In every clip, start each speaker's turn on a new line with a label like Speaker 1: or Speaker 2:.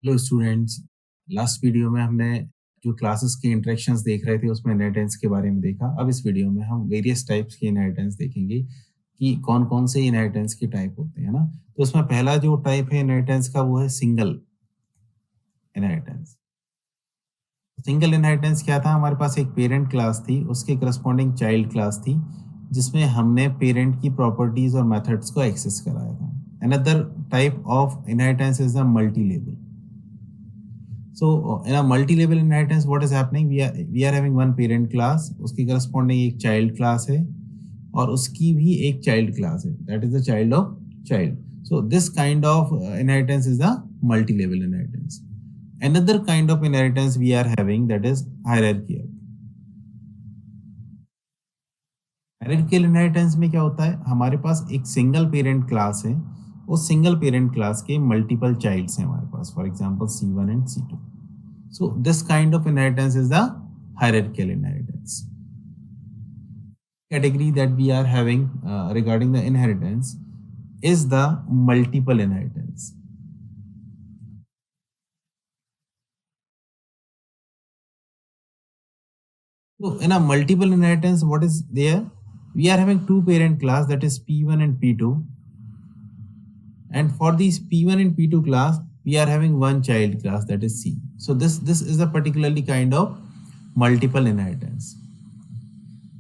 Speaker 1: Hello students. Last video में हमने जो क्लासेस की इंटरेक्शंस देख रहे थे उसमें इनहेरिटेंस के बारे में देखा। अब इस वीडियो में हम वेरियस टाइप्स की इनहेरिटेंस देखेंगे कि कौन कौन से इनहेरिटेंस के टाइप होते हैं ना। तो उसमें पहला जो टाइप है इनहेरिटेंस का वो है सिंगल इनहेरिटेंस। सिंगल इनहेरिटेंस क्या था? हमारे पास एक पेरेंट क्लास थी, उसके करस्पॉन्डिंग चाइल्ड क्लास थी, जिसमें हमने पेरेंट की प्रॉपर्टीज और मेथड्स को एक्सेस कराया था। Another type of inheritance is the multi level. So in a multi-level inheritance, what is happening? We are having one parent class, उसकी corresponding एक child class है, और उसकी भी एक child class है. That is the child of child. So this kind of inheritance is the multi-level inheritance. Another kind of inheritance we are having, that is hierarchical. Hierarchical inheritance में क्या होता है? हमारे पास एक सिंगल पेरेंट क्लास है, उस single parent class के multiple childs हैं हमारे पास, for example C1 and C2. So this kind of inheritance is the hierarchical inheritance. Category that we are having regarding the inheritance is the multiple inheritance. So in a multiple inheritance, what is there? We are having two parent class, that is P1 and P2, and for these P1 and P2 class, we are having one child class, that is C. So this is a particularly kind of multiple inheritance.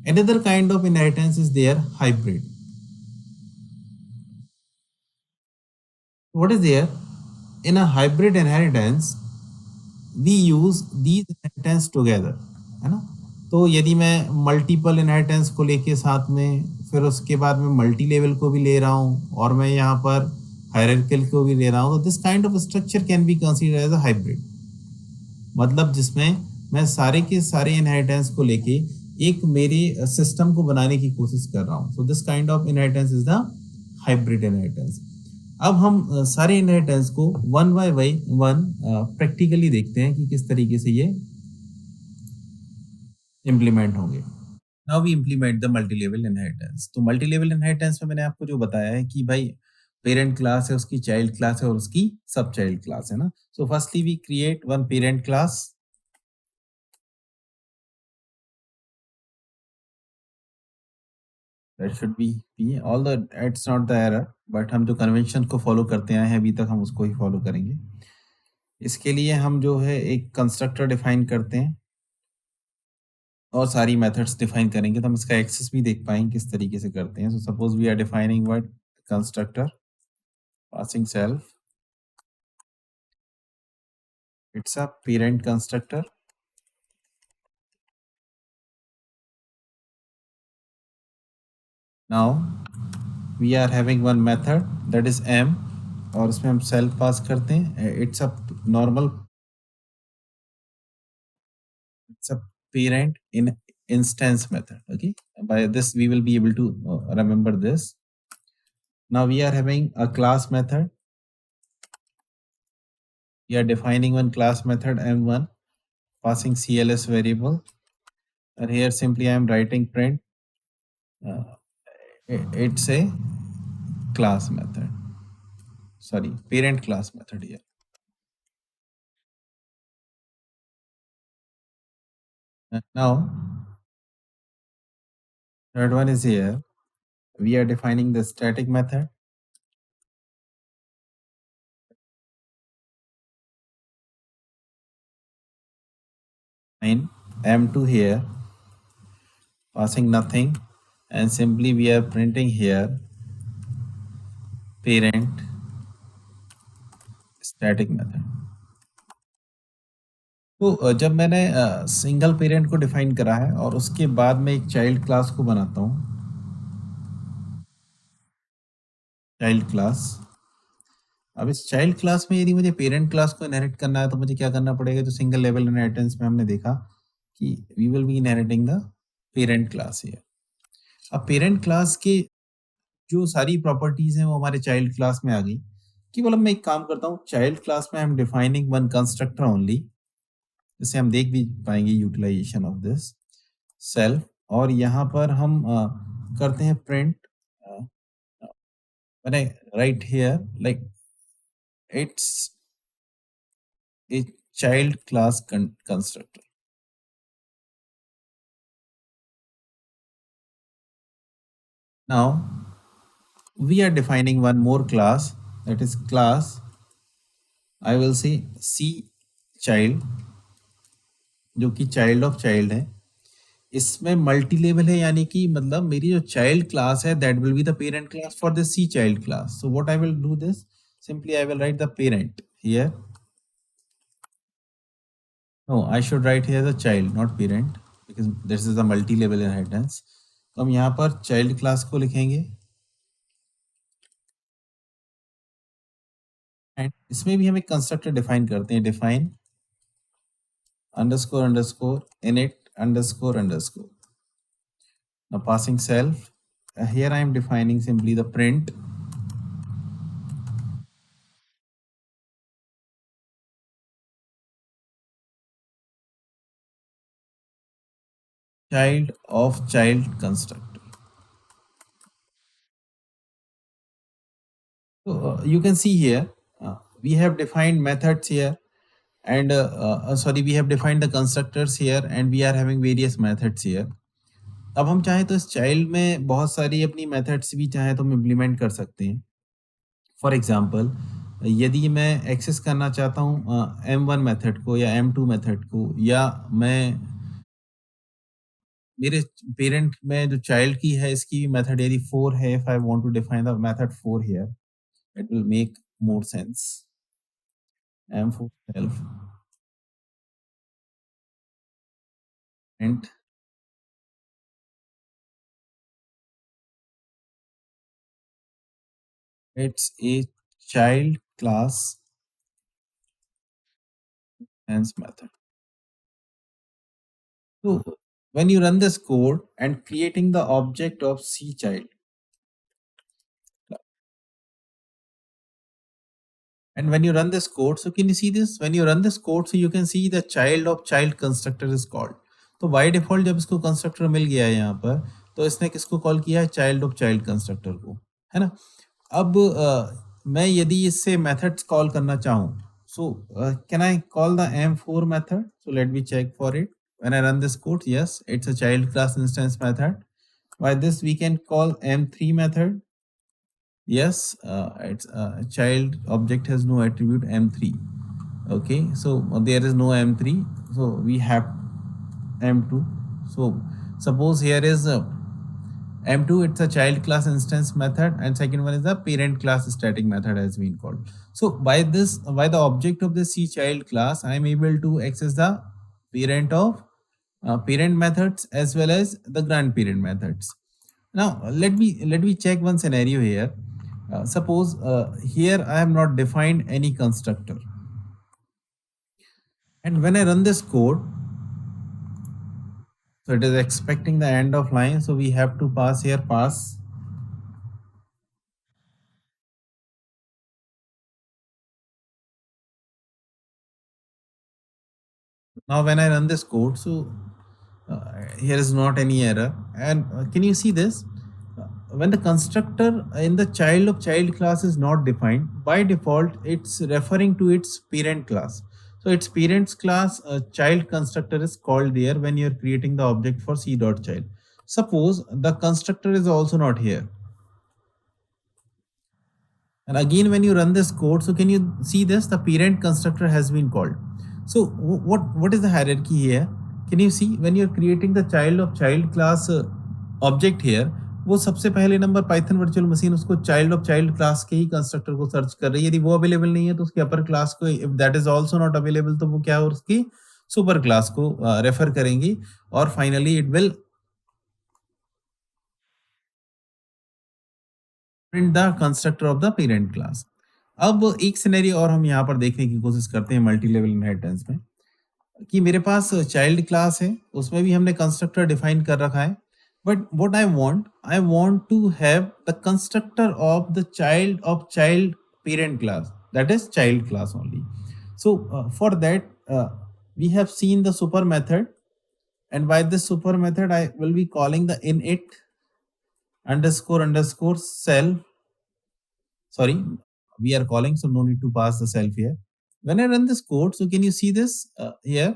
Speaker 1: Another kind of inheritance is there hybrid. What is there? In a hybrid inheritance, we use these inheritance together, है ना? तो यदि मैं multiple inheritance को लेके साथ में, फिर उसके बाद में मल्टी लेवल को भी ले रहा हूँ, और मैं यहाँ पर हायरार्किकल को भी ले रहा हूँ, तो this kind of structure can be consider as a hybrid. मतलब जिसमें मैं सारे के सारे इनहेरिटेंस को लेके एक मेरे सिस्टम को बनाने की कोशिश कर रहा हूँ. So this kind of inheritance is the hybrid inheritance. अब हम सारे इनहेरिटेंस को वन बाय वन प्रैक्टिकली देखते हैं कि किस तरीके से ये इम्प्लीमेंट होंगे. Now we implement the multi level inheritance. तो मल्टी लेवल इनहेरिटेंस में मैंने आपको जो बताया है कि भाई पेरेंट क्लास है, उसकी चाइल्ड क्लास है, और उसकी सब चाइल्ड क्लास है ना. So firstly we create one parent class. That should be P, all the it's not the error, but हम जो कन्वेंशन को फॉलो करते आए हैं अभी तक, हम उसको ही फॉलो करेंगे. इसके लिए हम जो है एक कंस्ट्रक्टर डिफाइन करते हैं और सारी मेथड्स डिफाइन करेंगे, तो हम इसका एक्सेस भी देख पाएंगे किस तरीके से करते हैं. So suppose we are defining word constructor passing self, it's a parent constructor. Now we are having one method that is m, और उसमें हम सेल्फ पास करते हैं. It's a normal, it's a parent in instance method. Okay, by this we will be able to remember this. Now we are having a class method. We are defining one class method m1 passing cls variable, and here simply I am writing print. uh, it's a class method, sorry, parent class method here. And now third one is here, we are defining the static method. In m2 here passing nothing, and simply we are printing here parent static method. तो जब मैंने single parent को define करा है और उसके बाद में एक चाइल्ड क्लास को बनाता हूँ, चाइल्ड क्लास. अब इस चाइल्ड क्लास में यदि मुझे पेरेंट क्लास को इनहेरिट करना है, तो मुझे क्या करना पड़ेगा? जो सिंगल लेवल इनहेरिटेंस में हमने देखा कि we will be inheriting the parent class here. अब पेरेंट क्लास के जो सारी प्रॉपर्टीज हैं वो हमारे चाइल्ड क्लास में आ गई. केवल अब मैं एक काम करता हूँ, चाइल्ड क्लास में I am defining one constructor only, जिससे हम देख भी पाएंगे यूटिलाइजेशन ऑफ दिस सेल्फ. और यहाँ पर हम करते हैं print, when I write here like it's a child class constructor. Now we are defining one more class, that is class, I will say C child, जो कि चाइल्ड ऑफ चाइल्ड है। इसमें मल्टी लेवल है, यानी कि मतलब मेरी जो चाइल्ड क्लास है that will be the parent class for the C child class. So what I will do this, simply I will write the parent here. No, I should write here the child, not parent, because this is a multi-level inheritance. तो हम यहाँ पर child class को लिखेंगे and इसमें भी हम एक कंस्ट्रक्टर डिफाइन करते हैं, define underscore underscore init underscore underscore, now passing self. Here I am defining simply the print child of child constructor. So you can see here we have defined methods here and sorry, we have defined the constructors here and we are having various methods here. अब हम चाहें तो इस child में बहुत सारी अपनी methods भी चाहें तो हम इम्प्लीमेंट कर सकते हैं। फॉर एग्जांपल, यदि मैं एक्सेस करना चाहता हूँ M1 मेथड को या M2 मेथड को, या मैं मेरे पेरेंट में जो चाइल्ड की है इसकी भी मेथड यदि 4 है, if I want to define the method 4 here, it will make more sense. M4 self and it's a child class hence method. So when you run this code and creating the object of C child, and when you run this code, so can you see this? When you run this code, so you can see the child of child constructor is called. तो by default जब इसको constructor मिल गया है यहाँ पर, तो इसने किसको कॉल किया है? child of child constructor को, है ना? अब मैं यदि इससे methods कॉल करना चाहूँ, so can I call the M4 method? So let me check for it. When I run this code, yes, it's a child class instance method. By this we can call M3 method. Yes, it's child object has no attribute M3. Okay, so there is no M3, so we have M2. So suppose here is M2, it's a child class instance method, and second one is the parent class static method has been called. So by this, by the object of the C child class, I am able to access the parent of parent methods as well as the grandparent methods. Now let me check one scenario here. Suppose here I have not defined any constructor, and when I run this code, so it is expecting the end of line, so we have to pass here pass. Now when I run this code, so here is not any error, and can you see this? When the constructor in the child of child class is not defined, by default it's referring to its parent class. So its parents class child constructor is called there when you are creating the object for C dot child. Suppose the constructor is also not here, and again when you run this code, so can you see this? The parent constructor has been called. So what is the hierarchy here? Can you see when you're creating the child of child class object here, वो सबसे पहले number Python virtual machine उसको child of child class के ही constructor को search कर रही है। यदि वो अवेलेबल नहीं है तो उसके अपर क्लास को, if that is also not available, तो वो क्या है, उसकी सुपर क्लास को रेफर करेंगी और finally it will print the constructor of the parent class. अब एक सिनेरियो और हम यहाँ पर देखने की कोशिश करते हैं मल्टी लेवल इनहेरिटेंस में, कि मेरे पास चाइल्ड क्लास है, उसमें भी हमने कंस्ट्रक्टर डिफाइन कर रखा है, but what I want to have the constructor of the child of child parent class, that is child class only. So for that we have seen the super method, and by this super method I will be calling the init underscore underscore self. Sorry, we are calling, so no need to pass the self here. When I run this code, so can you see this here?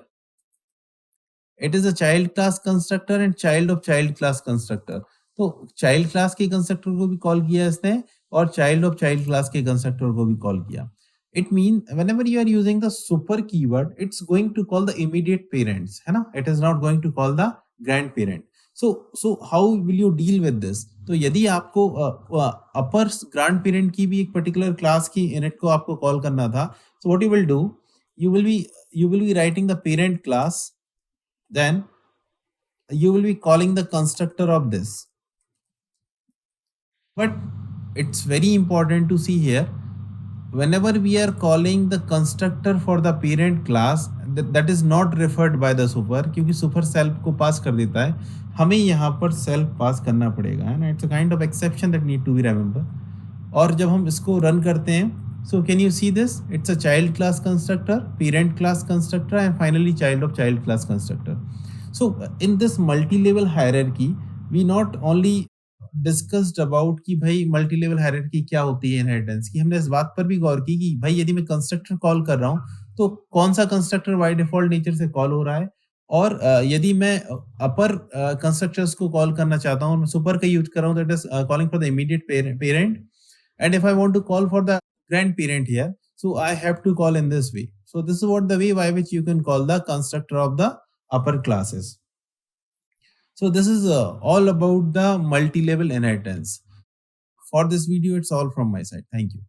Speaker 1: It is a child class constructor and child of child class constructor. तो child class के constructor को भी call किया इसने और child of child class के constructor को भी कॉल किया. It means whenever you are using the super keyword, it's going to call the immediate parents, है ना? It is not going to call the grandparent. So how will you deal with this? तो यदि आपको अपर grand parent की भी एक particular class की init को आपको कॉल करना था, so what you will do, you will be writing the parent class, then you will be calling the constructor of this. But it's very important to see here, whenever we are calling the constructor for the parent class, that is not referred by the super, क्योंकि super self को पास कर देता है, हमें यहाँ पर self पास करना पड़ेगा, है ना? It's a kind of exception that need to be remember. और जब हम इसको रन करते हैं, so can you see this? It's a child class constructor, parent class constructor, and finally child of child class constructor. So in this multi-level hierarchy, we not only discussed about कि भाई multi level hierarchy क्या होती है inheritance की, हमने इस बात पर भी गौर की कि भाई यदि मैं कंस्ट्रक्टर कॉल कर रहा हूं तो कौन सा कंस्ट्रक्टर बाय डिफॉल्ट नेचर से कॉल हो रहा है, और यदि मैं अपर कंस्ट्रक्टर्स को कॉल करना चाहता हूं, मैं सुपर का यूज कर रहा हूं, that is calling for the immediate parent, and if I want to call for the grand parent here, so I have to call in this way. So this is what the way by which you can call the constructor of the upper classes. So this is all about the multi-level inheritance. For this video, it's all from my side. Thank you.